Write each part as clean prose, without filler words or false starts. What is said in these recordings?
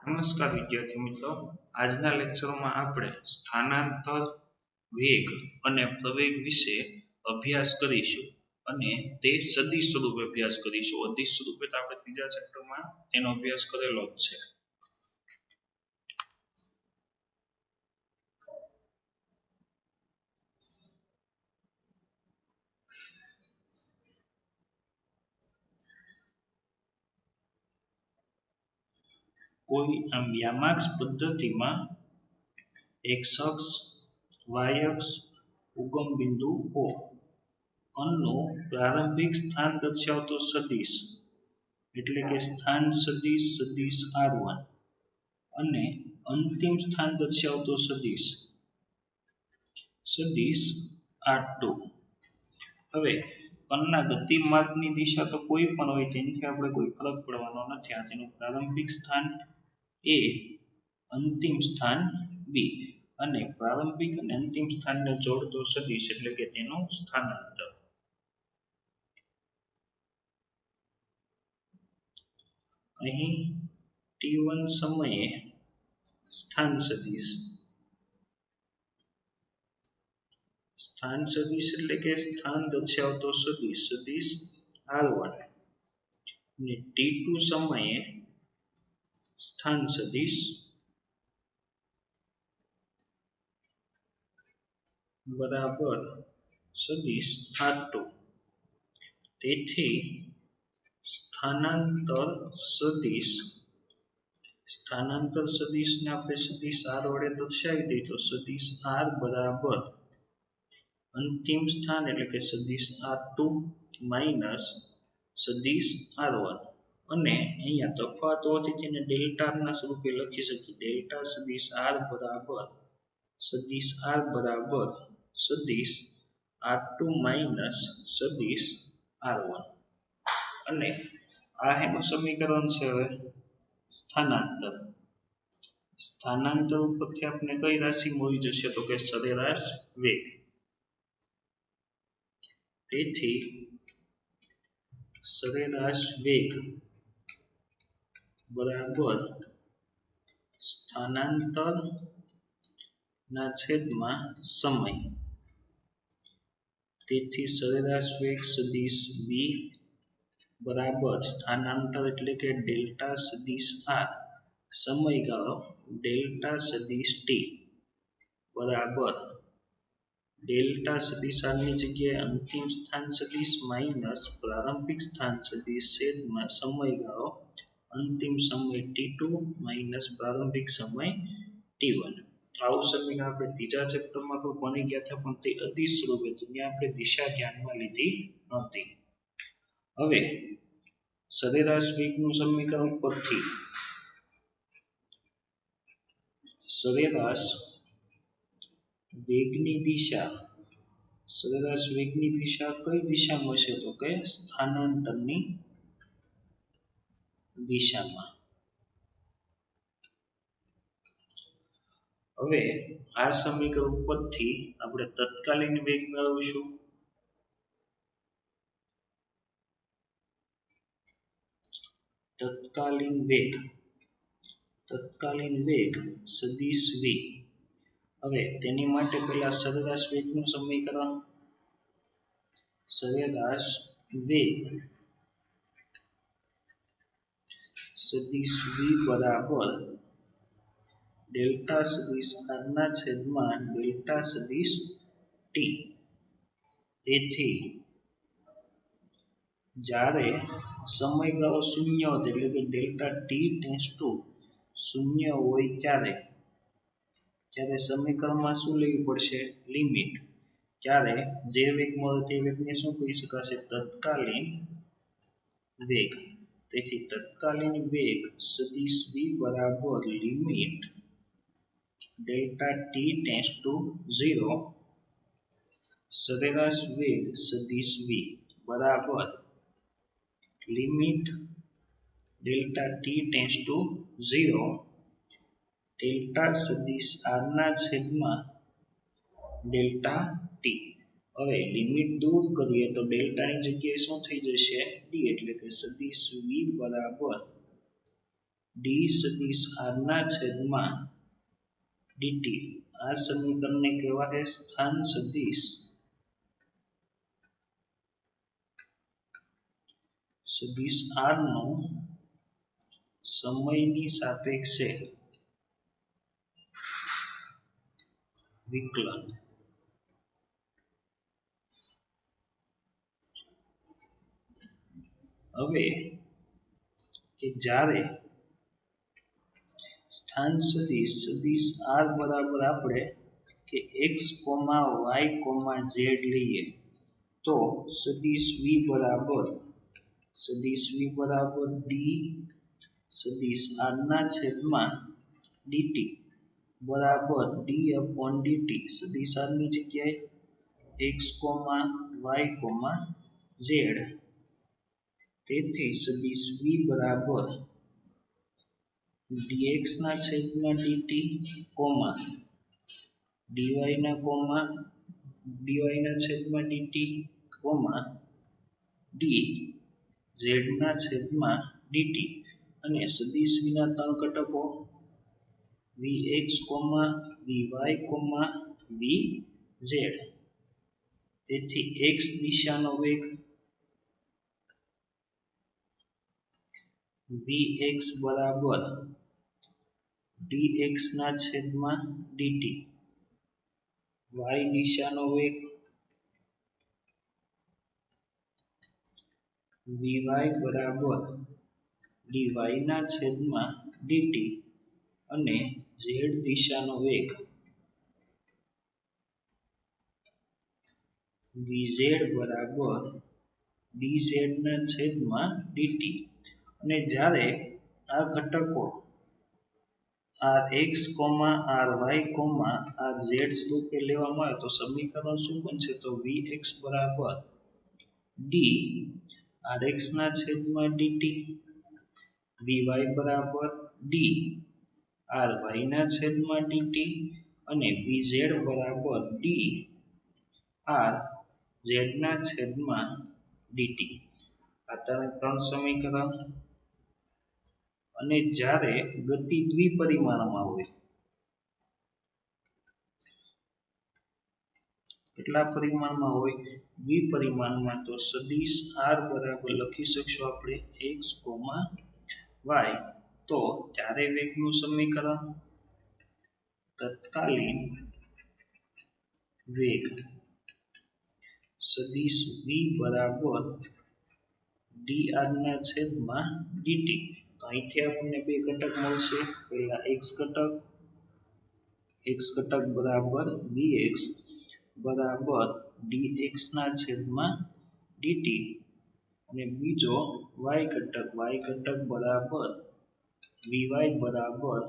નમસ્કાર વિદ્યાર્થી મિત્રો, આજના લેક્ચરમાં આપણે સ્થાનાંતર, વેગ અને પ્રવેગ વિશે અભ્યાસ કરીશું અને તે સદિશ સ્વરૂપે અભ્યાસ કરીશું. અદિશ સ્વરૂપે તો આપણે ત્રીજા ચેપ્ટરમાં તેનો અભ્યાસ કરેલો જ છે. કોઈ આમ યામાક્ષ પદ્ધતિમાં x અક્ષ, y અક્ષ, ઉગમ બિંદુ O નું પ્રારંભિક સ્થાન દર્શાવતો સદિશ એટલે કે સ્થાન સદિશ સદિશ r1 અને અંતિમ સ્થાન દર્શાવતો સદિશ સદિશ r2. હવે કણના ગતિમાર્ગની દિશા તો કોઈ પણ હોય તેનાથી આપણે કોઈ ફરક પડવાનો નથી. આ તેનું પ્રારંભિક સ્થાન A, અંતિમ સ્થાન B અને પ્રારંભિક અને અંતિમ સ્થાનને જોડતો સદિશ એટલે કે તેનું સ્થાનાંતર. અહીં t1 સમયે સ્થાન સદિશ એટલે કે સ્થાન દર્શાવતો સદિશ સદિશ r1 અને t2 સમયે સ્થાન સદિશ બરાબર સદિશ r2. તેથી સ્થાનાંતર સદિશને આપણે સદિશ r વડે દર્શાવી દઈએ તો સદિશ r બરાબર અંતિમ સ્થાન એટલે કે સદિશ r2 માઇનસ સદિશ r1 અને અહીંયા તફાવત હોવાથી તેને ડેલ્ટાના સ્વરૂપે લખી શકીએ. ડેલ્ટા સદિશ r બરાબર સદિશ r2 માઇનસ સદિશ r1 અને આ એનું સમીકરણ છે. હવે સ્થાનાંતર ઉપરથી આપણે કઈ રાશિ મળી જશે તો કે સરેરાશ વેગ. તેથી સરેરાશ વેગ બરાબર સ્થાનાંતર ના છેદમાં સમય. તેથી સરેરાશ વેગ સદિશ v બરાબર સ્થાનાંતર એટલે કે ડેલ્ટા સદિશ r સમયગાળો ડેલ્ટા સદિશ t બરાબર ડેલ્ટા સદિશ r ની જગ્યાએ અંતિમ સ્થાન સદિશ માઇનસ પ્રારંભિક સ્થાન સદિશ છેદમાં સમયગાળો અંતિમ સમય t2 માઇનસ પ્રારંભિક સમય t1. આવું સમીકરણ આપણે ત્રીજા ચેપ્ટરમાં પણ ભણી ગયા હતા, પણ તે અદિશ સ્વરૂપે હતું. ત્યાં આપણે દિશા ધ્યાનમાં લીધી નહોતી. હવે સરેરાશ વેગનું સમીકરણ પરથી સરેરાશ વેગની દિશા કઈ દિશામાં છે તો કે સ્થાનાંતરની દિશામાં. હવે આ સમીકરણ ઉપરથી આપણે તત્કાલીન વેગ મેળવીશું. તત્કાલીન વેગ સદિશ v. હવે તેની માટે પહેલા સરેરાશ વેગનું સમીકરણ સરેરાશ વેગ સદિશ v બરાબર ડેલ્ટા સદિશ r ના છેદમાં ડેલ્ટા સદિશ t. તેથી જ્યારે સમયગાળો શૂન્ય હોય એટલે કે ડેલ્ટા t ટેન્ડ્સ ટુ શૂન્ય હોય ત્યારે સમીકરણમાં શું લેવી પડશે? લિમિટ. ત્યારે જે વેગ મળે તે વેગને શું કહી શકાશે? તત્કાલીન વેગ. તેથી તત્કાલીન વેગ સદિશ v બરાબર limit delta t tends to 0 સરેરાશ વેગ સદિશ v બરાબર limit delta t tends to 0 delta સદિશ r ના છેદમાં ડેલ્ટા t. હવે લિમિટ દૂર કરીએ તો ડેલ્ટાની જગ્યાએ શું થઈ જશે? d એટલે કે સદિશ v બરાબર ડી સદીશ આર ના છેદમાં ડીટી આ સમીકરણને કહેવાય સ્થાન સદિશ સદિશ આર નો સમયની સાપેક્ષે વિકલન. હવે કે જ્યારે સ્થાન સદિશ સદિશ આર બરાબર આપણે કે x, y, z લઈએ તો સદિશ v બરાબર ડી સદિશ આર ના છેદમાં ડીટી બરાબર ડી અપોન ડીટી સદિશ આર ની જગ્યાએ x, y, z. તેથી સદિશ v બરાબર dx ના છેદમાં dt, dy ના છેદમાં dt, dz ના છેદમાં dt અને સદિશ v ના ત્રણ ઘટકો vx, vy, vz. તેથી x દિશાનો વેગ vx બરાબર dx ના છેદમાં dt, y દિશાનો વેગ vy બરાબર dy ના છેદમાં dt અને z દિશાનો વેગ vz બરાબર dz ના છેદમાં dt. અને જ્યારે આ ઘટકો rx, ry, rz સ્વરૂપે લેવામાં આવે તો સમીકરણ શું બનશે તો vx બરાબર d rx ના છેદમાં dt, vy બરાબર d ry ના છેદમાં dt અને vz બરાબર d rz ના છેદમાં dt. આ ત્રણ સમીકરણ. અને જ્યારે ગતિ દ્વિપરિમાણમાં હોય કેટલા પરિમાણમાં હોય દ્વિપરિમાણમાં તો સદિશ r બરાબર લખી શકશું આપણે x, y. તો ત્યારે વેગનું સમીકરણ તત્કાલીન વેગ સદિશ v બરાબર dr ના છેદમાં dt. તો અહીંથી આપણને બે ઘટક મળશે. પહેલા x ઘટક બરાબર vx બરાબર dx ના છેદમાં dt અને બીજો y ઘટક બરાબર vy બરાબર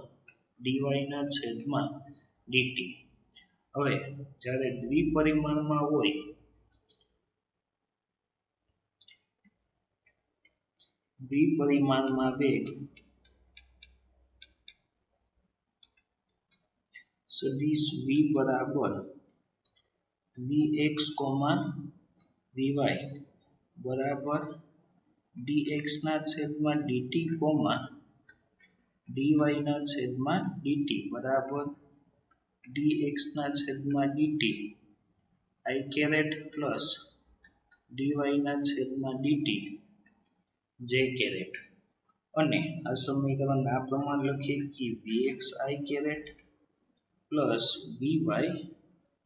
dy ના છેદમાં dt. હવે જ્યારે દ્વિપરિમાણમાં હોય દ્વિપરિમાણમાં વેગ સદિશ v બરાબર vx, vy બરાબર dx ના છેદમાં dt, dy ના છેદમાં dt બરાબર dx ના છેદમાં dt i caret plus dy ના છેદમાં dt j caret. અને આ સમીકરણ આ પ્રમાણે લખીએ કે vx i caret plus vy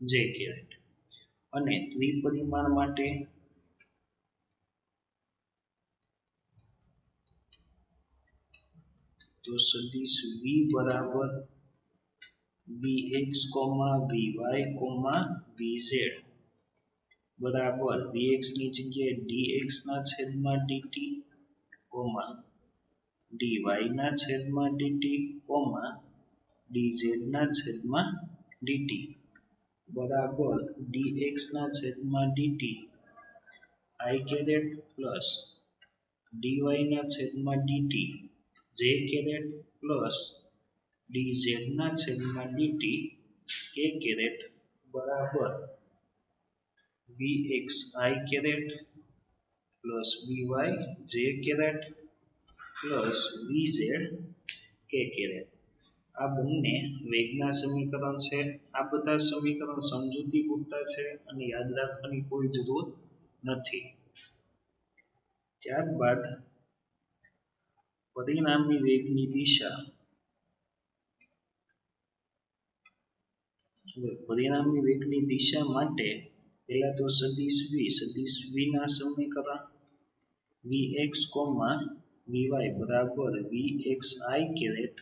j caret. અને દ્વિપરિમાણ માટે તો સદિશ v બરાબર vx, vy, vz બરાબર vx ની જગ્યાએ dx ના છેદમાં dt, dy ના છેદમાં dt, dz ના છેદમાં dt બરાબર dx ના છેદમાં dt i caret plus dy ના છેદમાં dt j caret plus dz ના છેદમાં dt k caret બરાબર vx i caret plus vy j caret plus vz કે કેરેટ આ બંને વેગના સમીકરણ છે આ બધા સમીકરણ સમજૂતી પૂરતા છે અને યાદ રાખવાની કોઈ જરૂર નથી ત્યારબાદ પરિણામી વેગની દિશા પરિણામી વેગની દિશા માટે પહેલા તો સદિશ v ના સમીકરણ vx, vy બરાબર vxi caret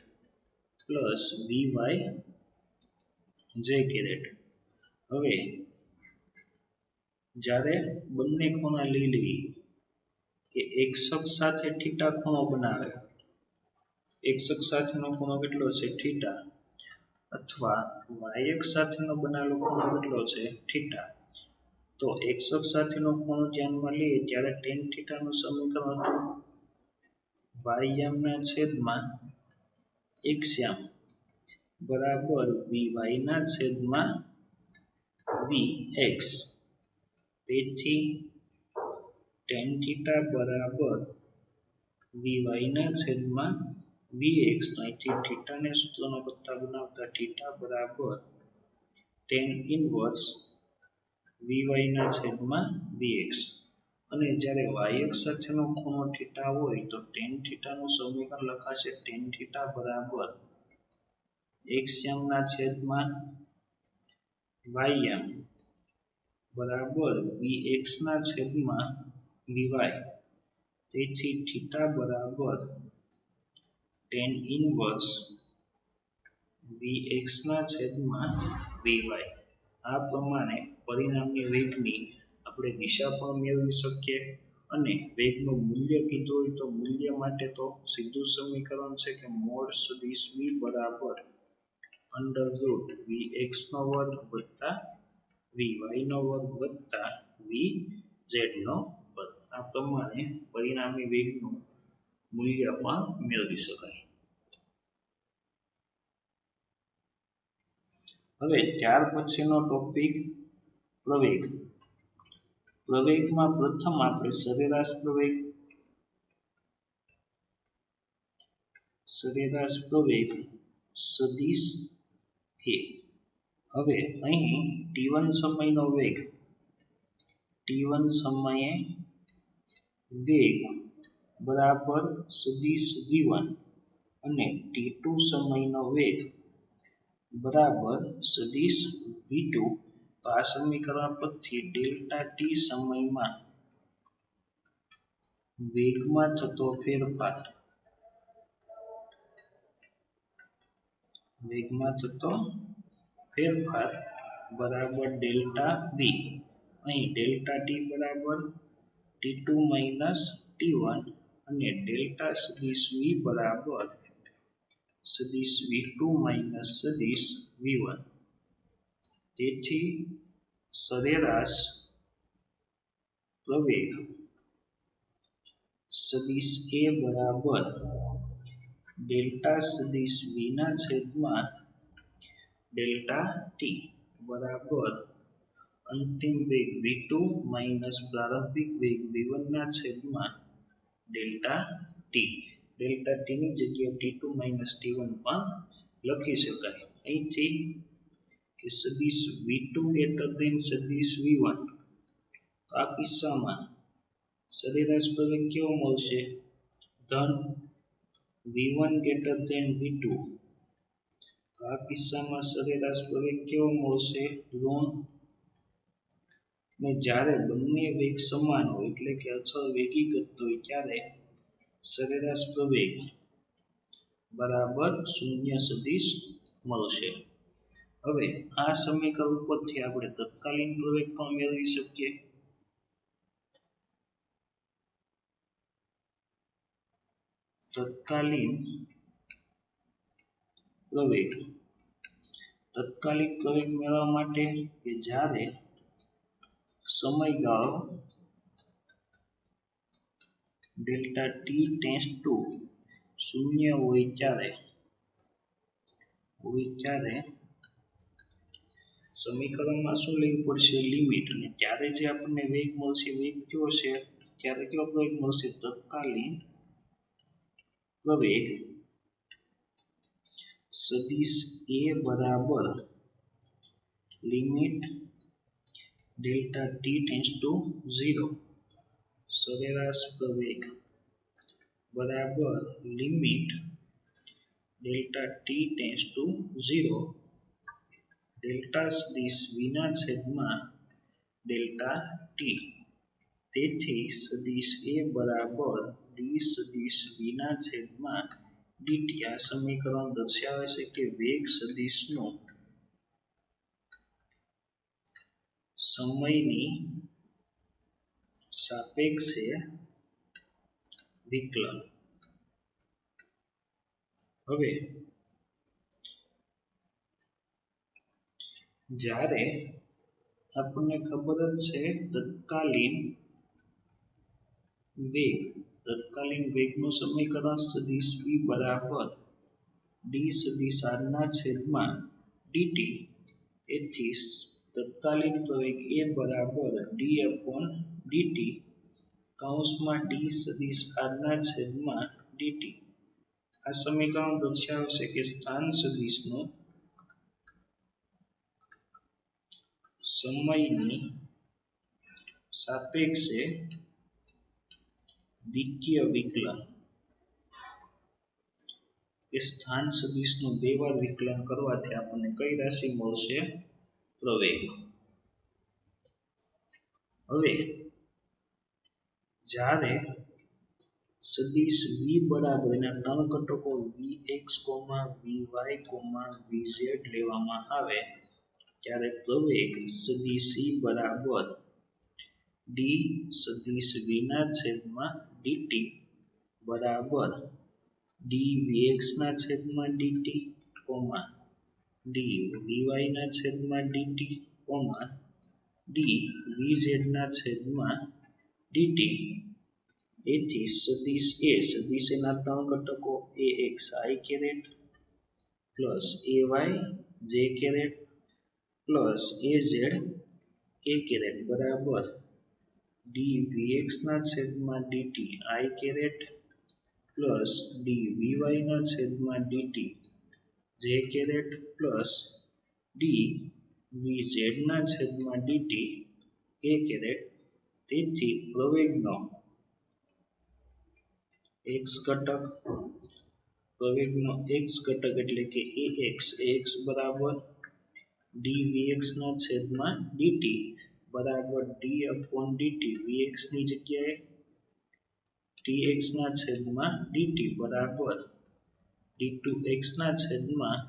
plus vy j caret હવે જ્યારે બંને ખૂણા લઈ લઈએ કે x અક્ષ સાથે થીટા ખૂણો બનાવે x અક્ષ સાથેનો ખૂણો કેટલો છે થીટા અથવા y અક્ષ સાથેનો બનાવેલો ખૂણો કેટલો છે થીટા તો x અક્ષ સાથેનો ખૂણો ધ્યાનમાં લઈએ ત્યારે tan થીટા નું સમીકરણ હતું y યામ ના છેદમાં x યામ બરાબર vy ના છેદમાં vx તેથી tan થીટા બરાબર vy ના છેદમાં vx અહીંથી થીટાને સૂત્રનો પત્તા બનાવતા થીટા બરાબર tan ઇન્વર્સ vy ના છેદમાં vx અને જ્યારે y અક્ષ સાથેનો ખૂણો થીટા હોય તો tan થીટાનું સમીકરણ લખાશે tan થીટા બરાબર x યામના છેદમાં y યામ બરાબર vx ના છેદમાં vy તેથી થીટા બરાબર tan ઇન્વર્સ vx ના છેદમાં vy આ પ્રમાણે પરિણામી વેગની આપણે દિશા પણ મેળવી શકીએ અને વેગનું મૂલ્ય કીધું હોય તો મૂલ્ય માટે તો સીધું સમીકરણ છે કે મોડ સદિશ v બરાબર √vx નો વર્ગ વત્તા vy નો વર્ગ વત્તા vz નો વર્ગ આ પ્રમાણે પરિણામી વેગનું મૂલ્ય પણ મેળવી શકાય હવે ત્યાર પછીનો ટોપિક પ્રવેગ પ્રવેગમાં પ્રથમ આપણે સરેરાશ પ્રવેગ સદિશ a હવે અહીં t1 સમયનો વેગ t1 સમયે વેગ બરાબર સદિશ v1 અને t2 સમયનો વેગ બરાબર સદિશ v2 તો આ સમીકરણ પરથી ડેલ્ટા t સમયમાં વેગમાં થતો ફેરફાર બરાબર ડેલ્ટા v અહીં ડેલ્ટા t બરાબર t2 માઇનસ t1 અને ડેલ્ટા સદિશ v બરાબર સદિશ v2 માઇનસ સદિશ v1 તેથી સરેરાશ પ્રવેગ સદિશ a બરાબર ડેલ્ટા સદિશ v ના છેદમાં ડેલ્ટા t બરાબર અંતિમ વેગ v2 માઇનસ પ્રારંભિક વેગ v1 ના છેદમાં ડેલ્ટા t ની જગ્યાએ t2 માઇનસ t1 પણ લખી શકાય અહીંથી કે સદિશ v2 ગ્રેટર ધેન સદિશ v1 તો આ કિસ્સામાં સરેરાશ પ્રવેગ કેવો મળશે ધન v1 ગ્રેટર ધેન v2 તો આ કિસ્સામાં સરેરાશ પ્રવેગ કેવો મળશે ઋણ ને જ્યારે બંને વેગ સમાન હોય એટલે કે અચળ વેગીગત હોય ત્યારે સરેરાશ પ્રવેગ બરાબર શૂન્ય સદિશ મળશે હવે આ સમીકરણ ઉપરથી આપણે તત્કાલીન પ્રવેગ પણ મેળવી શકીએ તત્કાલીન પ્રવેગ મેળવવા માટે કે જ્યારે સમયગાળો ડેલ્ટા t ટેન્ડ્સ ટુ શૂન્ય હોય ત્યારે સમીકરણમાં શું લેવું પડશે લિમિટ અને ત્યારે જે આપણને વેગ મળશે વેગ કયો છે ત્યારે કયો પ્રવેગ મળશે તત્કાલીન પ્રવેગ સદિશ a બરાબર limit delta T tends to 0 સરેરાશ પ્રવેગ બરાબર limit delta T tends to 0 delta સદિશ વિના છેદમાં ડેલ્ટા ટી. તેથી સદિશ a બરાબર ડી સદિશ વિના છેદમાં dt. આ સમીકરણ દર્શાવે છે કે વેગ સદિશનું સમયની સાપેક્ષે વિકલન. હવે જ્યારે આપણને ખબર જ છે તત્કાલીન વેગનું સમીકરણ સદિશ v બરાબર ડી સદિશ r ના છેદમાં dt. તેથી તત્કાલીન પ્રવેગ a બરાબર d upon dt કૌંસમાં d સદિશ r ના છેદમાં dt. આ સમીકરણ દર્શાવે છે કે સ્થાન સદિશનું સમયની સાપેક્ષે દ્વિતીય વિકલન. એ સ્થાન સદિશનું બે વાર વિકલન કરવાથી આપણને કઈ રાશિ મળશે? પ્રવેગ. હવે જ્યારે સદિશ v બરાબર એના ત્રણ ઘટકો vx, vy, vz લેવામાં આવે ત્યારે પ્રવેગ સદિશ c બરાબર d સદિશ v ના છેદમાં dt બરાબર dvx ના છેદમાં dt, dvy ના છેદમાં dt, dvz ના છેદમાં dt. તેથી સદિશ a સદિશ એના ત્રણ ઘટકો axi caret plus ay j caret plus az k caret બરાબર dvx ના છેદમાં dt i caret plus dvy ના છેદમાં dt j caret plus dvz ના છેદમાં dt k કેરેટ. તેથી પ્રવેગનો x ઘટક એટલે કે ax બરાબર dvx ના છેદમાં dt બરાબર d upon dt vx ની જગ્યાએ dx ના છેદમાં dt બરાબર d2x ના છેદમાં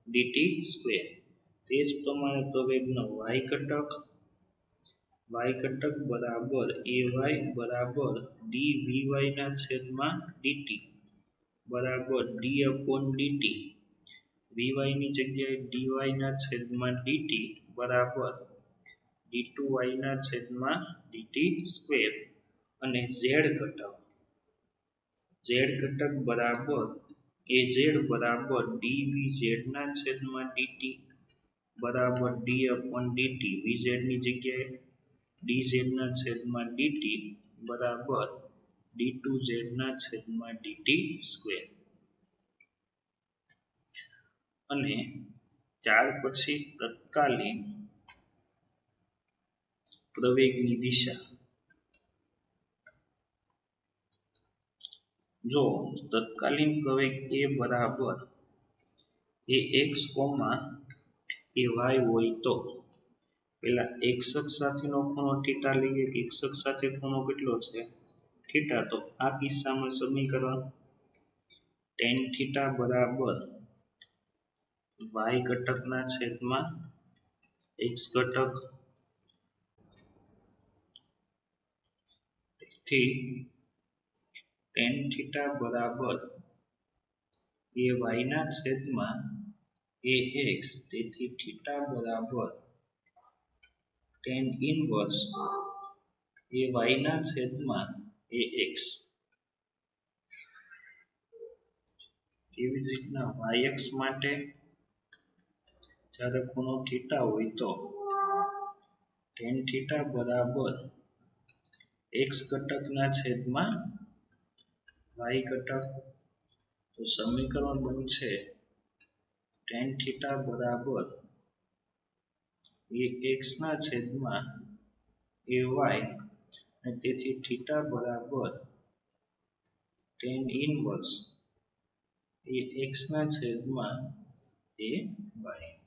dt સ્ક્વેર. તે જ પ્રમાણે પ્રવેગનો y ઘટક બરાબર ay બરાબર dvy ના છેદમાં dt બરાબર d upon dt vy ની જગ્યાએ dy ના છેદમાં dt બરાબર d2y ના છેદમાં dt સ્ક્વેર. અને z ઘટક બરાબર az બરાબર dvz ના છેદમાં dt બરાબર d upon dt vz ની જગ્યાએ dz ના છેદમાં dt બરાબર d2z ના છેદમાં dt સ્ક્વેર. અને ત્યાર પછી તત્કાલીન પ્રવેગની દિશા. જો તત્કાલીન પ્રવેગ a બરાબર ax, ay હોય તો પેલા x અક્ષ સાથેનો ખૂણો થીટા લઈએ. x અક્ષ સાથે ખૂણો કેટલો છે? થીટા. તો આ કિસ્સામાં સમીકરણ tan થીટા બરાબર y ઘટકના છેદમાં x ઘટક. તેથી tan થીટા બરાબર ay ના છેદમાં ax. તેથી થીટા બરાબર tan ઇનવર્સ ay ના છેદમાં ax. તેવી જ રીતના y અક્ષ માટે જ્યારે ખૂણો થીટા હોય તો tan થીટા બરાબર x ઘટકના છેદમાં y ઘટક. તો સમીકરણ બનશે tan થીટા બરાબર એ x ના છેદમાં ay અને તેથી થીટા બરાબર tan inverse એ x ના છેદમાં a y